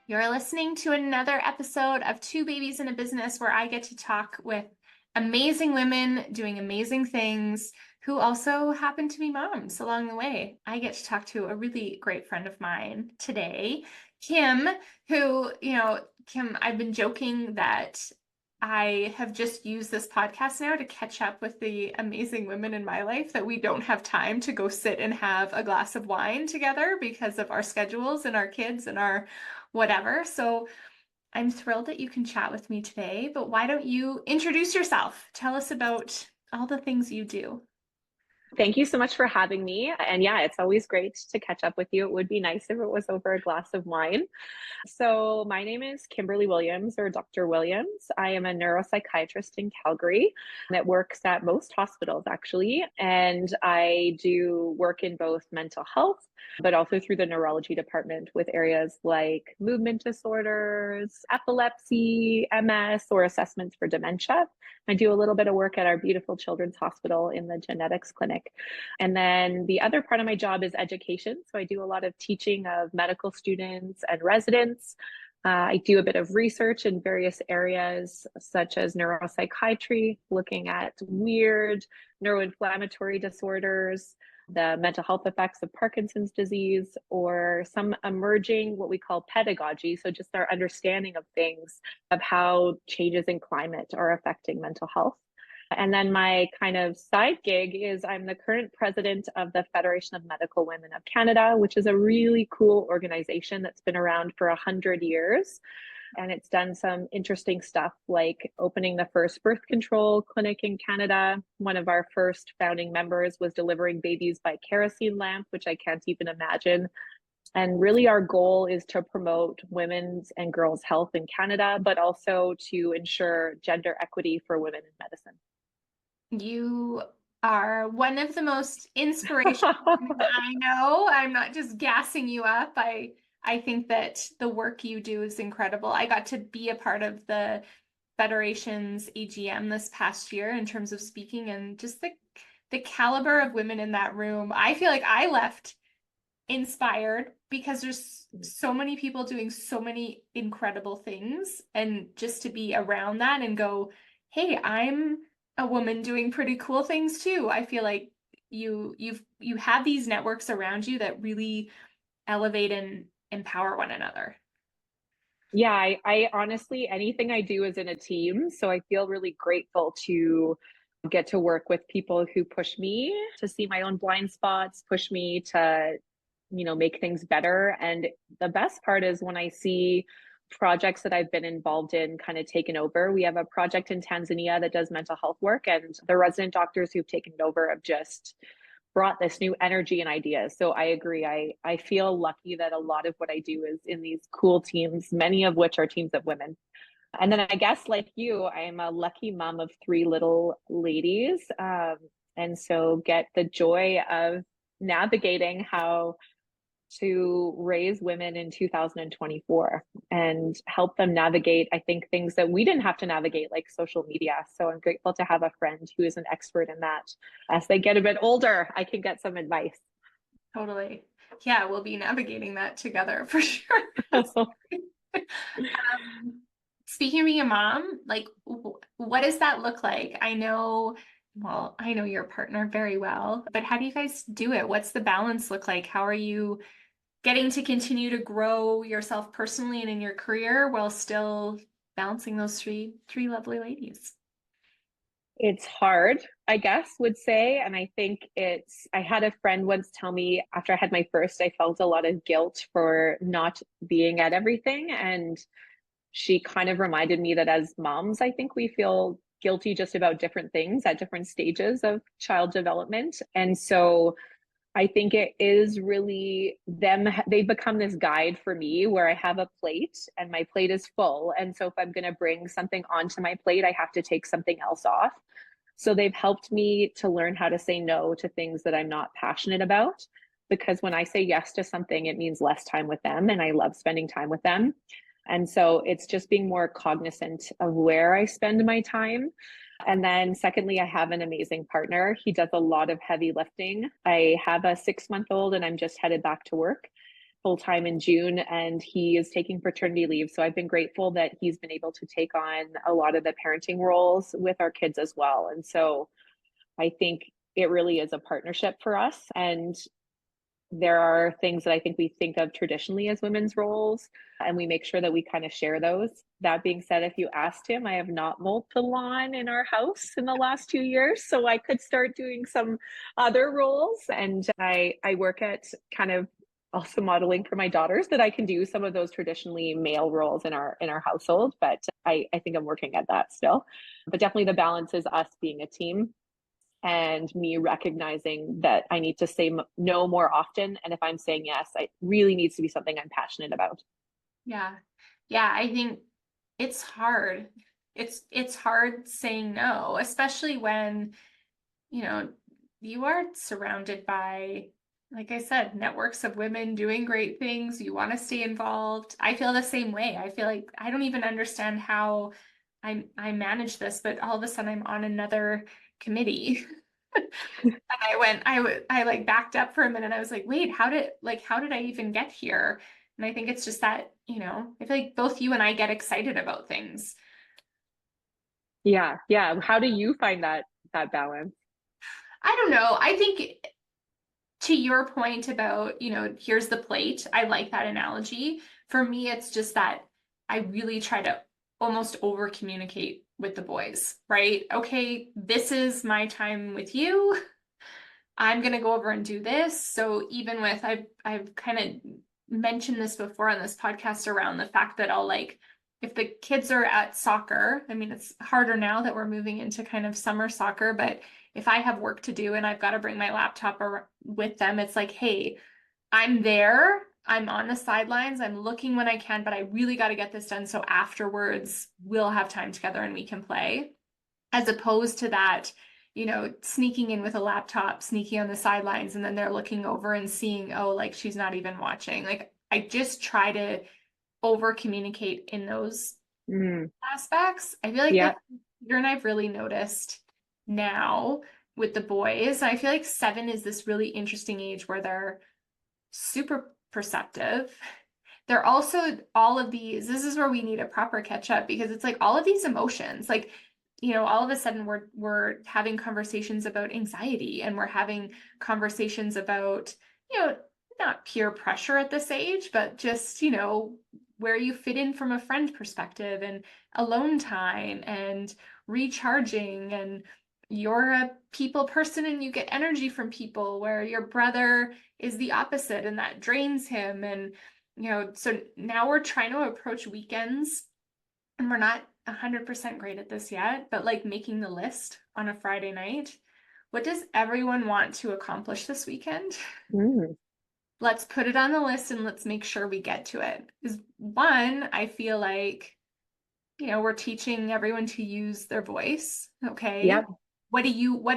You're listening to another episode of Two Babies in a Business, where I get to talk with amazing women doing amazing things who also happen to be moms along the way. I get to talk to a really great friend of mine today, Kim, who, Kim, I've been joking that I have just used this podcast now to catch up with the amazing women in my life, that we don't have time to go sit and have a glass of wine together because of our schedules and our kids and our whatever. So I'm thrilled that you can chat with me today, but why don't you introduce yourself? Tell us about all the things you do. Thank you so much for having me. And yeah, it's always great to catch up with you. It would be nice if it was over a glass of wine. So, my name is Kimberly Williams, or Dr. Williams. I am a neuropsychiatrist in Calgary that works at most hospitals, actually. And I do work in both mental health, but also through the neurology department with areas like movement disorders, epilepsy, MS, or assessments for dementia. I do a little bit of work at our beautiful children's hospital in the genetics clinic. And then the other part of my job is education. So I do a lot of teaching of medical students and residents. I do a bit of research in various areas, such as neuropsychiatry, looking at weird neuroinflammatory disorders, the mental health effects of Parkinson's disease, or some emerging what we call pedagogy. So just our understanding of things, of how changes in climate are affecting mental health. And then my kind of side gig is I'm the current president of the Federation of Medical Women of Canada, which is a really cool organization that's been around for 100 years. And it's done some interesting stuff like opening the first birth control clinic in Canada. One of our first founding members was delivering babies by kerosene lamp, which I can't even imagine. And really, our goal is to promote women's and girls' health in Canada, but also to ensure gender equity for women in medicine. You are one of the most inspirational women I know. I'm not just gassing you up. I think that the work you do is incredible. I got to be a part of the Federation's AGM this past year in terms of speaking, and just the caliber of women in that room. I feel like I left inspired because there's so many people doing so many incredible things, and just to be around that and go, hey, I'm a woman doing pretty cool things too. I feel like you have these networks around you that really elevate and empower one another. Yeah, I honestly, anything I do is in a team. So I feel really grateful to get to work with people who push me to see my own blind spots, push me to, make things better. And the best part is when I see projects that I've been involved in kind of taken over. We have a project in Tanzania that does mental health work, and the resident doctors who've taken it over have just brought this new energy and ideas. So I agree. I feel lucky that a lot of what I do is in these cool teams, many of which are teams of women. And then I guess, like you, I'm a lucky mom of three little ladies. And so get the joy of navigating how to raise women in 2024 and help them navigate, I think, things that we didn't have to navigate, like social media. So I'm grateful to have a friend who is an expert in that. As they get a bit older, I can get some advice. Totally. Yeah, we'll be navigating that together for sure. Speaking of being a mom, like, what does that look like? I know your partner very well, but how do you guys do it? What's the balance look like? How are you getting to continue to grow yourself personally and in your career while still balancing those three lovely ladies? It's hard, I guess, would say. And I think I had a friend once tell me after I had my first, I felt a lot of guilt for not being at everything. And she kind of reminded me that as moms, I think we feel guilty just about different things at different stages of child development. And so I think it is really them. They've become this guide for me where I have a plate and my plate is full. And so if I'm going to bring something onto my plate, I have to take something else off. So they've helped me to learn how to say no to things that I'm not passionate about. Because when I say yes to something, it means less time with them. And I love spending time with them. And so it's just being more cognizant of where I spend my time. And then secondly, I have an amazing partner. He does a lot of heavy lifting. I have a 6-month-old and I'm just headed back to work. full-time in June, and he is taking paternity leave. So I've been grateful that he's been able to take on a lot of the parenting roles with our kids as well. And so I think it really is a partnership for us. And there are things that I think we think of traditionally as women's roles, and we make sure that we kind of share those. That being said, if you asked him, I have not mowed the lawn in our house in the last 2 years, so I could start doing some other roles. And I work at kind of also modeling for my daughters that I can do some of those traditionally male roles in our household. But I think I'm working at that still. But definitely the balance is us being a team and me recognizing that I need to say no more often. And if I'm saying yes, it really needs to be something I'm passionate about. Yeah. Yeah, I think it's hard. It's hard saying no, especially when, you know, you are surrounded by, like I said, networks of women doing great things. You want to stay involved. I feel the same way. I feel like I don't even understand how I manage this, but all of a sudden I'm on another committee. And I like backed up for a minute. I was like, wait, how did I even get here? And I think it's just that, I feel like both you and I get excited about things. Yeah. Yeah. How do you find that balance? I don't know. I think to your point about, here's the plate. I like that analogy. For me, it's just that I really try to almost over communicate with the boys, right? Okay, this is my time with you. I'm gonna go over and do this. So even with I've kind of mentioned this before on this podcast around the fact that I'll like if the kids are at soccer, I mean it's harder now that we're moving into kind of summer soccer, but if I have work to do and I've got to bring my laptop with them, it's like, hey, I'm there. I'm on the sidelines. I'm looking when I can, but I really got to get this done. So afterwards, we'll have time together and we can play. As opposed to that, sneaking in with a laptop, sneaking on the sidelines, and then they're looking over and seeing, oh, like she's not even watching. Like I just try to over communicate in those aspects. I feel like Yeah. that Peter and I've really noticed now with the boys. I feel like 7 is this really interesting age where they're super perceptive. They're also all of these, this is where we need a proper catch up because it's like all of these emotions, like, all of a sudden we're having conversations about anxiety and we're having conversations about, not peer pressure at this age, but just, where you fit in from a friend perspective and alone time and recharging and you're a people person and you get energy from people where your brother is the opposite and that drains him. And, so now we're trying to approach weekends and we're not 100% great at this yet, but like making the list on a Friday night. What does everyone want to accomplish this weekend? Mm. Let's put it on the list and let's make sure we get to it. Because one, I feel like, we're teaching everyone to use their voice. Okay. Yep. What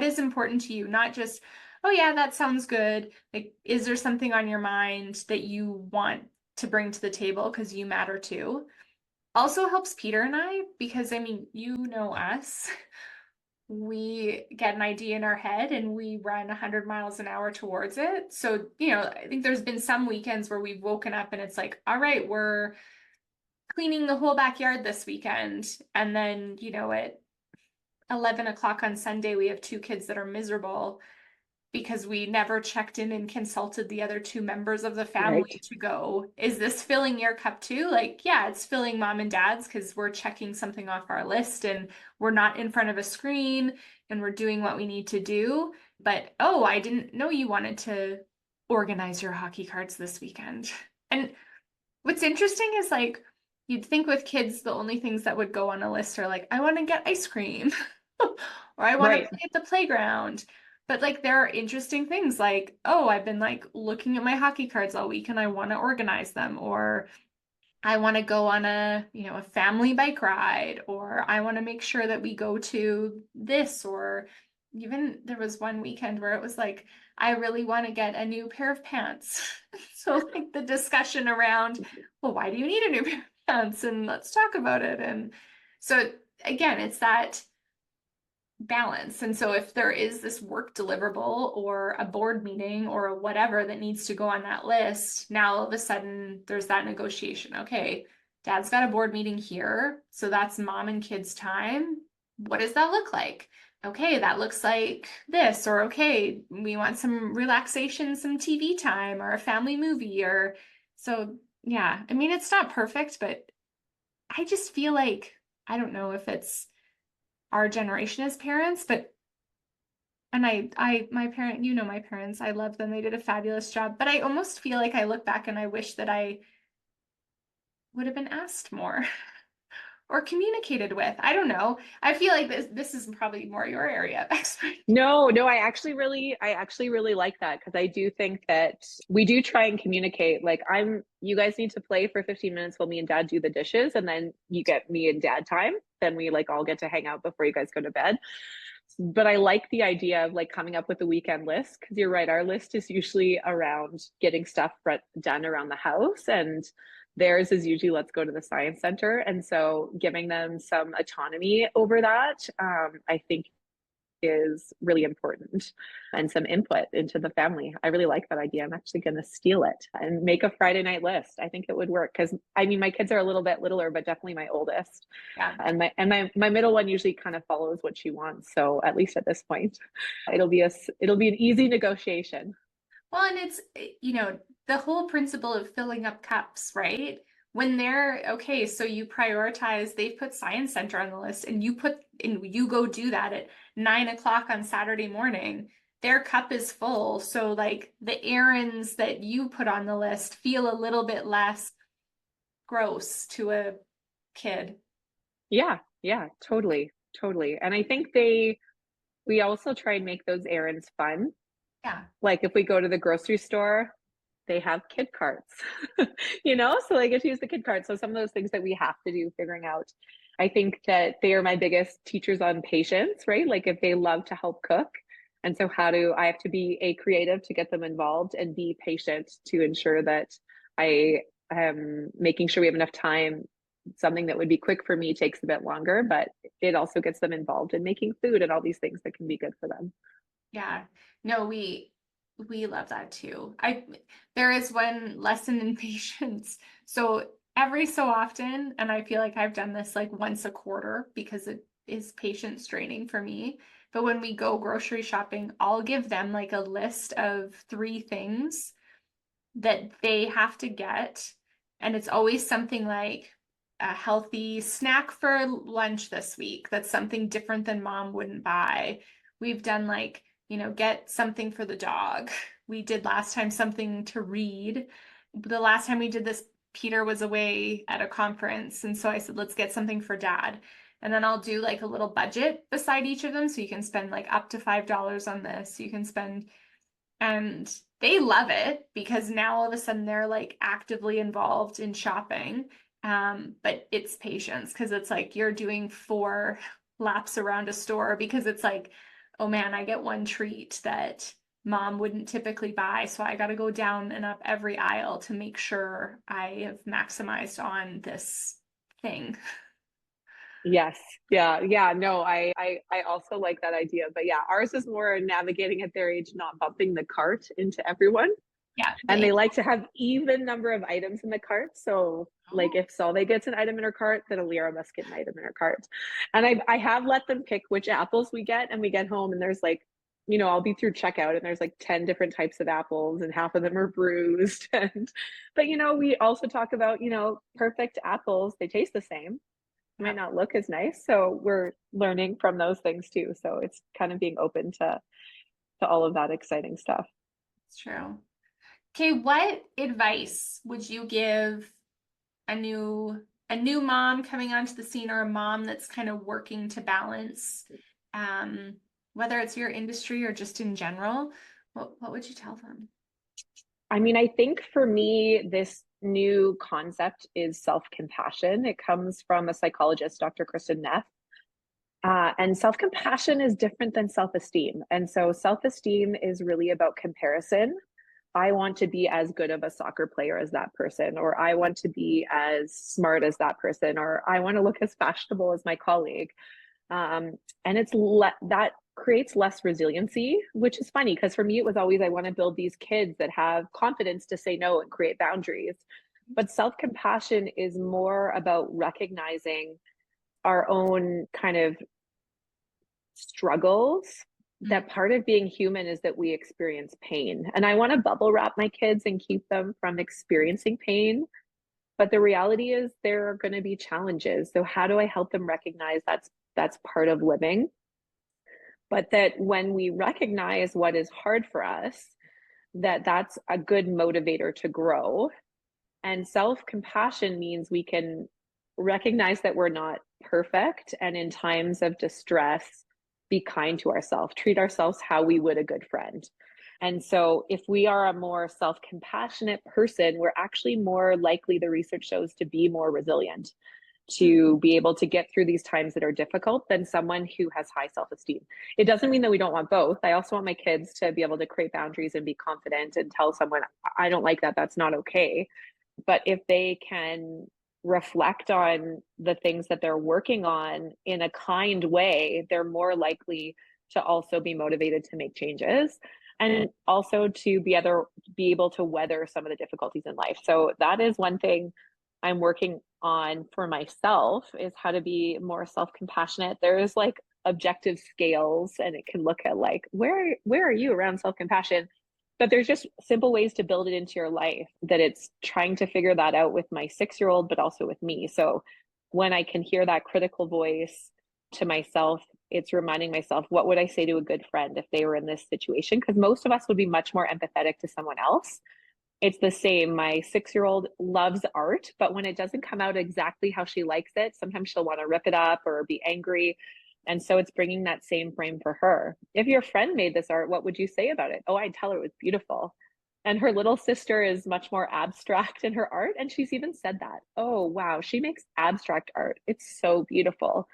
is important to you? Not just, oh yeah, that sounds good. Like, is there something on your mind that you want to bring to the table because you matter too? Also helps Peter and I because I mean, you know us. We get an idea in our head and we run 100 miles an hour towards it. So, I think there's been some weekends where we've woken up and it's like, all right, we're cleaning the whole backyard this weekend. And then, at 11 o'clock on Sunday, we have 2 kids that are miserable because we never checked in and consulted the other 2 members of the Right. family to go, is this filling your cup too? Like, yeah, it's filling mom and dad's because we're checking something off our list and we're not in front of a screen and we're doing what we need to do. But, oh, I didn't know you wanted to organize your hockey cards this weekend. And what's interesting is like, you'd think with kids, the only things that would go on a list are like, I want to get ice cream or I want to Right. play at the playground. But like there are interesting things like, oh, I've been like looking at my hockey cards all week and I want to organize them, or I want to go on a family bike ride, or I want to make sure that we go to this, or even there was one weekend where it was like, I really want to get a new pair of pants. So like the discussion around, well, why do you need a new pair of pants? And let's talk about it. And so again, it's that balance. And so if there is this work deliverable or a board meeting or whatever that needs to go on that list, now all of a sudden there's that negotiation. Okay, dad's got a board meeting here, so that's mom and kids time. What does that look like? Okay, that looks like this, or okay, we want some relaxation, some TV time, or a family movie, or so yeah. I mean, it's not perfect, but I just feel like I don't know if it's our generation as parents, but and my parent, you know, my parents, I love them. They did a fabulous job, but I almost feel like I look back and I wish that I would have been asked more or communicated with. I don't know. I feel like this is probably more your area of expertise. No, I actually really like that because I do think that we do try and communicate. Like, you guys need to play for 15 minutes while me and dad do the dishes, and then you get me and dad time. Then we like all get to hang out before you guys go to bed. But I like the idea of like coming up with the weekend list because you're right. Our list is usually around getting stuff done around the house, and theirs is usually let's go to the science center. And so giving them some autonomy over that, I think is really important, and some input into the family. I really like that idea. I'm actually going to steal it and make a Friday night list. I think it would work because I mean my kids are a little bit littler, but definitely my oldest. Yeah. And my middle one usually kind of follows what she wants. So at least at this point, it'll be an easy negotiation. Well, and it's, the whole principle of filling up cups, right? When they're okay, so you prioritize, they've put Science Center on the list and you go do that at 9 o'clock on Saturday morning. Their cup is full. So like the errands that you put on the list feel a little bit less gross to a kid. Yeah, totally. And I think we also try and make those errands fun. Yeah. Like if we go to the grocery store, they have kid carts, so they get to use the kid cart. So some of those things that we have to do figuring out, I think that they are my biggest teachers on patience, right? Like if they love to help cook. And so how do I have to be a creative to get them involved and be patient to ensure that I am making sure we have enough time. Something that would be quick for me takes a bit longer, but it also gets them involved in making food and all these things that can be good for them. Yeah. No, we love that too. There is one lesson in patience. So every so often, and I feel like I've done this like once a quarter because it is patience training for me. But when we go grocery shopping, I'll give them like a list of 3 things that they have to get. And it's always something like a healthy snack for lunch this week. That's something different than mom wouldn't buy. We've done like, get something for the dog. We did last time something to read. The last time we did this, Peter was away at a conference. And so I said, let's get something for dad. And then I'll do like a little budget beside each of them. So you can spend like up to $5 on this. You can spend, and they love it because now all of a sudden they're like actively involved in shopping. But it's patience because it's like you're doing 4 laps around a store because it's like, oh man, I get one treat that mom wouldn't typically buy. So I got to go down and up every aisle to make sure I have maximized on this thing. Yes. Yeah. No, I also like that idea. But yeah, ours is more navigating at their age, not bumping the cart into everyone. Yeah. And they like to have even number of items in the cart. So like if Solveig gets an item in her cart, then Alira must get an item in her cart. And I have let them pick which apples we get, and we get home and there's like, I'll be through checkout and there's like 10 different types of apples and half of them are bruised. But we also talk about, perfect apples, they taste the same, might not look as nice. So we're learning from those things too. So it's kind of being open to all of that exciting stuff. It's true. Okay, what advice would you give a new mom coming onto the scene or a mom that's kind of working to balance, whether it's your industry or just in general? What would you tell them? I mean, I think for me, this new concept is self-compassion. It comes from a psychologist, Dr. Kristen Neff. And self-compassion is different than self-esteem. And so self-esteem is really about comparison. I want to be as good of a soccer player as that person, or I want to be as smart as that person, or I want to look as fashionable as my colleague. And that creates less resiliency, which is funny because for me, it was always I want to build these kids that have confidence to say no and create boundaries. But self compassion is more about recognizing our own kind of struggles. That part of being human is that we experience pain. And I want to bubble wrap my kids and keep them from experiencing pain. But the reality is there are going to be challenges. So how do I help them recognize that's part of living? But that when we recognize what is hard for us, that's a good motivator to grow. And self-compassion means we can recognize that we're not perfect, and in times of distress, be kind to ourselves, treat ourselves how we would a good friend. And so if we are a more self-compassionate person, we're actually more likely, the research shows, to be more resilient, to be able to get through these times that are difficult than someone who has high self-esteem. It doesn't mean that we don't want both. I also want my kids to be able to create boundaries and be confident and tell someone, I don't like that, that's not okay. But if they can reflect on the things that they're working on in a kind way, they're more likely to also be motivated to make changes, and also to be able to weather some of the difficulties in life. So that is one thing I'm working on for myself, is how to be more self-compassionate. There's like objective scales, and it can look at like where are you around self-compassion, but there's just simple ways to build it into your life, that it's trying to figure that out with my 6-year-old, but also with me. So when I can hear that critical voice to myself, it's reminding myself, what would I say to a good friend if they were in this situation? Because most of us would be much more empathetic to someone else. It's the same. My 6-year-old loves art, but when it doesn't come out exactly how she likes it, sometimes she'll want to rip it up or be angry. And so it's bringing that same frame for her. If your friend made this art, what would you say about it? Oh, I'd tell her it was beautiful. And her little sister is much more abstract in her art. And she's even said that. Oh, wow, she makes abstract art. It's so beautiful.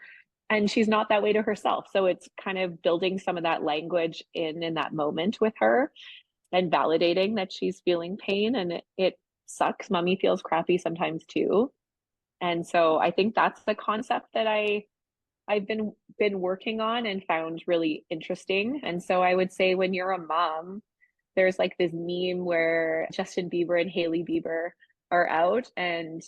And she's not that way to herself. So it's kind of building some of that language in that moment with her, and validating that she's feeling pain, and it sucks. Mommy feels crappy sometimes too. And so I think that's the concept that I've been working on and found really interesting. And so I would say, when you're a mom, there's like this meme where Justin Bieber and Hailey Bieber are out, and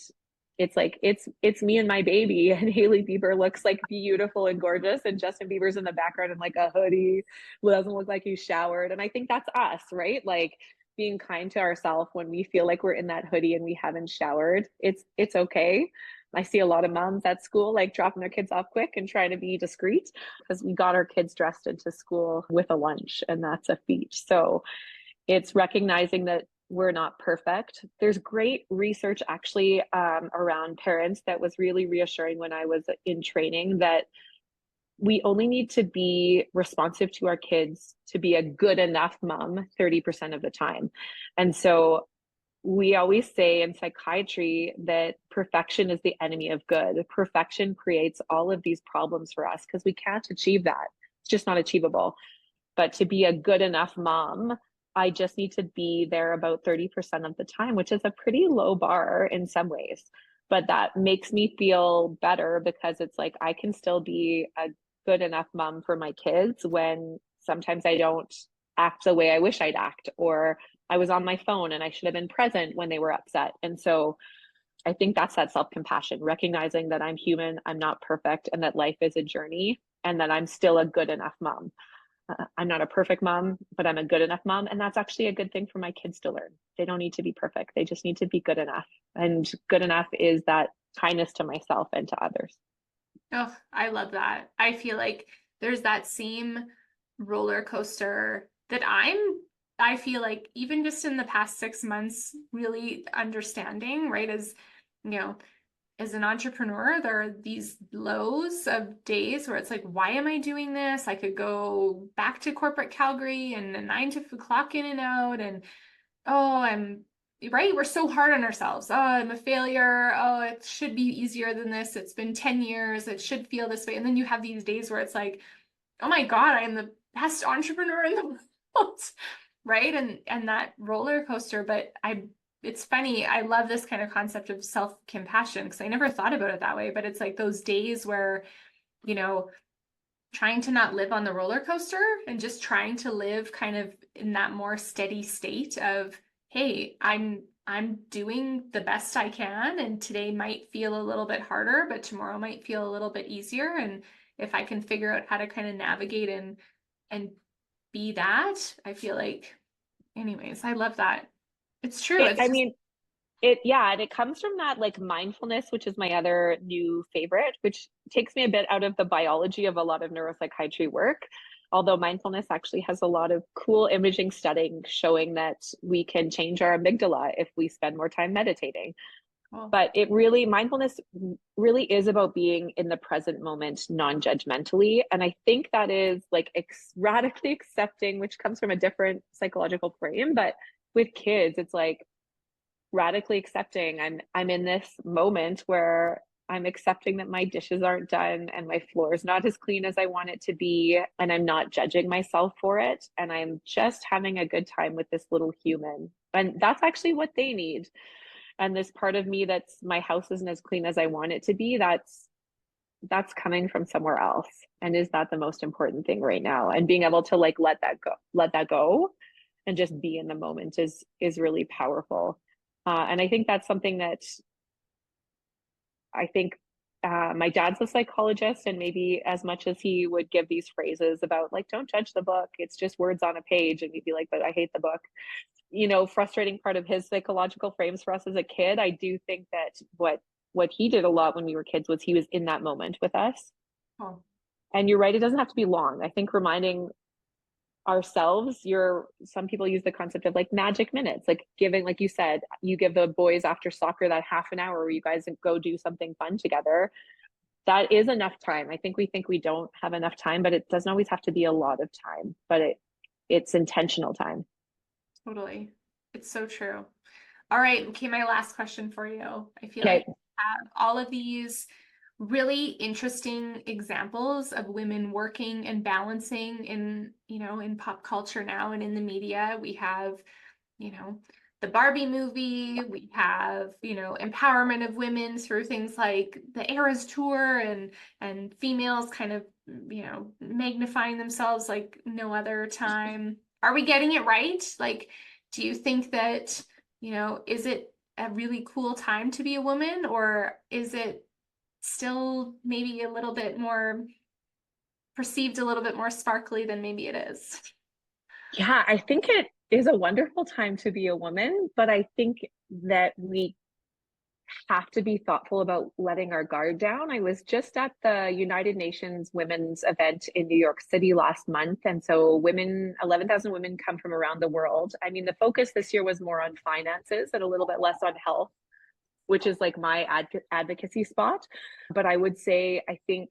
it's like it's me and my baby, and Hailey Bieber looks like beautiful and gorgeous, and Justin Bieber's in the background in like a hoodie, doesn't look like he's showered. And I think that's us, right? Like being kind to ourselves when we feel like we're in that hoodie and we haven't showered. It's okay. I see a lot of moms at school like dropping their kids off quick and trying to be discreet, because we got our kids dressed into school with a lunch, and that's a feat. So it's recognizing that we're not perfect. There's great research actually around parents that was really reassuring when I was in training, that we only need to be responsive to our kids to be a good enough mom 30% of the time. And so we always say in psychiatry that perfection is the enemy of good. Perfection creates all of these problems for us because we can't achieve that. It's just not achievable. But to be a good enough mom, I just need to be there about 30% of the time, which is a pretty low bar in some ways. But that makes me feel better, because it's like I can still be a good enough mom for my kids when sometimes I don't act the way I wish I'd act, or I was on my phone and I should have been present when they were upset. And so I think that's that self-compassion, recognizing that I'm human, I'm not perfect, and that life is a journey, and that I'm still a good enough mom. I'm not a perfect mom, but I'm a good enough mom. And that's actually a good thing for my kids to learn. They don't need to be perfect. They just need to be good enough. And good enough is that kindness to myself and to others. Oh, I love that. I feel like there's that same roller coaster that I feel like even just in the past 6 months, really understanding, right? As an entrepreneur, there are these lows of days where it's like, why am I doing this? I could go back to corporate Calgary and a 9 to 5 clock in and out. And oh, I'm right. We're so hard on ourselves. Oh, I'm a failure. Oh, it should be easier than this. It's been 10 years. It should feel this way. And then you have these days where it's like, oh my God, I am the best entrepreneur in the world. Right. And that roller coaster. But it's funny. I love this kind of concept of self-compassion, because I never thought about it that way. But it's like those days where, you know, trying to not live on the roller coaster and just trying to live kind of in that more steady state of, hey, I'm doing the best I can, and today might feel a little bit harder, but tomorrow might feel a little bit easier. And if I can figure out how to kind of navigate and be that, I feel like, anyways, I love that. It's true. It, It's I just, mean, yeah, and it comes from that like mindfulness, which is my other new favorite, which takes me a bit out of the biology of a lot of neuropsychiatry work. Although mindfulness actually has a lot of cool imaging studying showing that we can change our amygdala if we spend more time meditating. well, But it really, mindfulness really is about being in the present moment non-judgmentally. And I think that is like radically accepting, which comes from a different psychological frame. But with kids, it's like radically accepting I'm in this moment where I'm accepting that my dishes aren't done and my floor is not as clean as I want it to be, and I'm not judging myself for it, and I'm just having a good time with this little human, and that's actually what they need. And this part of me that's my house isn't as clean as I want it to be, that's coming from somewhere else, and is that the most important thing right now? And being able to like let that go and just be in the moment is really powerful. And I think that's something that I think my dad's a psychologist, and maybe as much as he would give these phrases about like, don't judge the book, it's just words on a page, and he'd be like, but I hate the book. You know, frustrating part of his psychological frames for us as a kid. I do think that what he did a lot when we were kids was he was in that moment with us. oh, And you're right, it doesn't have to be long. I think reminding ourselves, some people use the concept of like magic minutes, like giving, like you said, you give the boys after soccer that half an hour where you guys go do something fun together. That is enough time. I think we don't have enough time, but it doesn't always have to be a lot of time, but it's intentional time. totally. It's so true. All right. Okay, my last question for you. I feel like Okay. we have all of these really interesting examples of women working and balancing in, in pop culture now and in the media. We have, you know, the Barbie movie, we have, empowerment of women through things like the Eras Tour and females kind of, magnifying themselves like no other time. Are we getting it right? Like, do you think that, is it a really cool time to be a woman, or is it still maybe a little bit more perceived a little bit more sparkly than maybe it is? Yeah, I think it is a wonderful time to be a woman, but I think that we have to be thoughtful about letting our guard down. I was just at the United Nations Women's event in New York City last month. And so 11,000 women come from around the world. I mean, the focus this year was more on finances and a little bit less on health, which is like my advocacy spot. But I would say, I think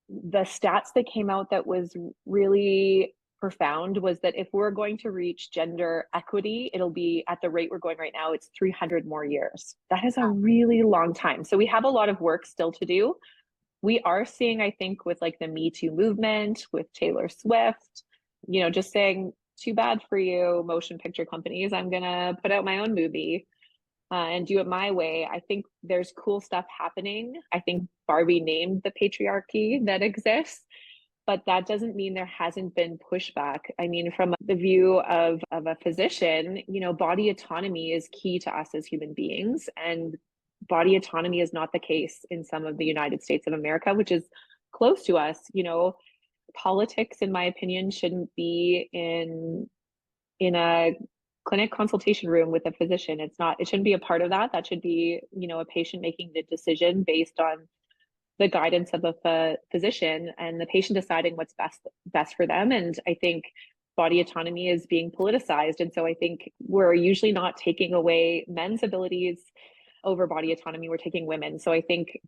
the stats that came out that was really profound was that if we're going to reach gender equity, it'll be at the rate we're going right now, it's 300 more years. That is a really long time. So we have a lot of work still to do. We are seeing, I think, with like the Me Too movement, with Taylor Swift, just saying, too bad for you, motion picture companies, I'm going to put out my own movie. And do it my way. I think there's cool stuff happening. I think Barbie named the patriarchy that exists, but that doesn't mean there hasn't been pushback. I mean, from the view of a physician, body autonomy is key to us as human beings. And body autonomy is not the case in some of the United States of America, which is close to us. Politics, in my opinion, shouldn't be in a clinic consultation room with a physician. It shouldn't be a part of that. That should be, a patient making the decision based on the guidance of a physician and the patient deciding what's best for them. And I think body autonomy is being politicized. And so I think we're usually not taking away men's abilities over body autonomy, we're taking women. So I think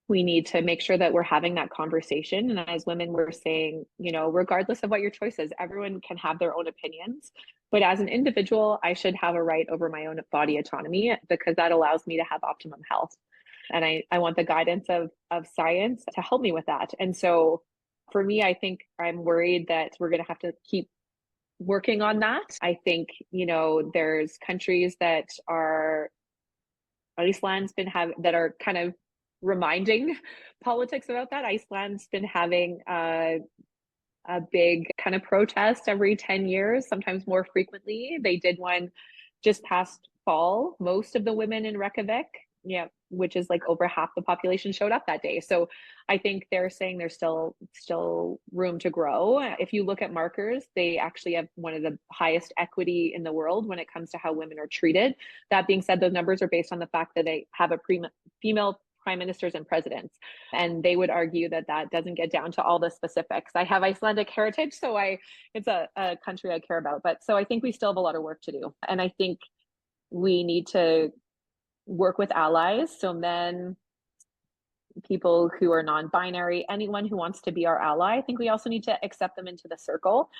we need to make sure that we're having that conversation. And as women, we're saying, regardless of what your choice is, everyone can have their own opinions. But as an individual, I should have a right over my own body autonomy because that allows me to have optimum health. And I want the guidance of science to help me with that. And so for me, I think I'm worried that we're going to have to keep working on that. I think, there's countries that are, Iceland's been that are kind of reminding politics about that. Iceland's been having a big kind of protest every 10 years, sometimes more frequently. They did one just past fall. Most of the women in Reykjavik, yeah, which is like over half the population, showed up that day. So I think they're saying there's still room to grow. If you look at markers, they actually have one of the highest equity in the world when it comes to how women are treated. That being said, those numbers are based on the fact that they have a female prime ministers and presidents, and they would argue that that doesn't get down to all the specifics. I have Icelandic heritage, so it's a country I care about. But so I think we still have a lot of work to do, and I think we need to work with allies. So men, people who are non-binary, anyone who wants to be our ally. I think we also need to accept them into the circle.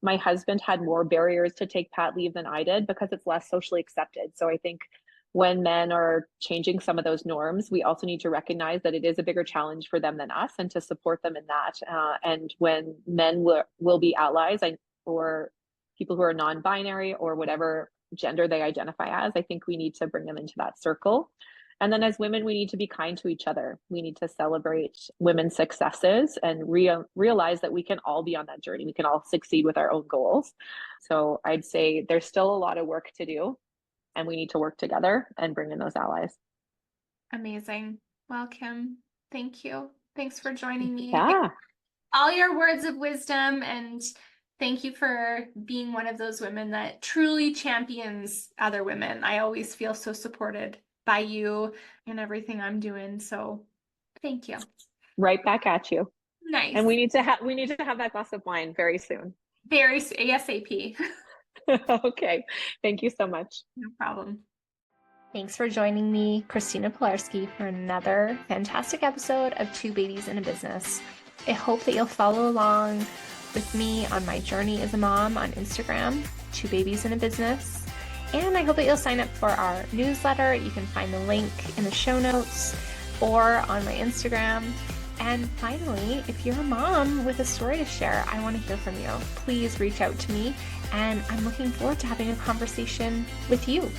My husband had more barriers to take pat leave than I did because it's less socially accepted. So I think when men are changing some of those norms, we also need to recognize that it is a bigger challenge for them than us, and to support them in that. And when men will be allies, or people who are non-binary or whatever gender they identify as, I think we need to bring them into that circle. And then as women, we need to be kind to each other. We need to celebrate women's successes and realize that we can all be on that journey. We can all succeed with our own goals. So I'd say there's still a lot of work to do, and we need to work together and bring in those allies. Amazing. Well, Kim, thank you. Thanks for joining me. Yeah. All your words of wisdom, and thank you for being one of those women that truly champions other women. I always feel so supported by you and everything I'm doing. So thank you. Right back at you. Nice. And we need to have that glass of wine very soon. Very ASAP. Okay. Thank you so much. No problem. Thanks for joining me, Christina Pilarski, for another fantastic episode of Two Babies in a Business. I hope that you'll follow along with me on my journey as a mom on Instagram, Two Babies in a Business. And I hope that you'll sign up for our newsletter. You can find the link in the show notes or on my Instagram. And finally, if you're a mom with a story to share, I want to hear from you. Please reach out to me, and I'm looking forward to having a conversation with you.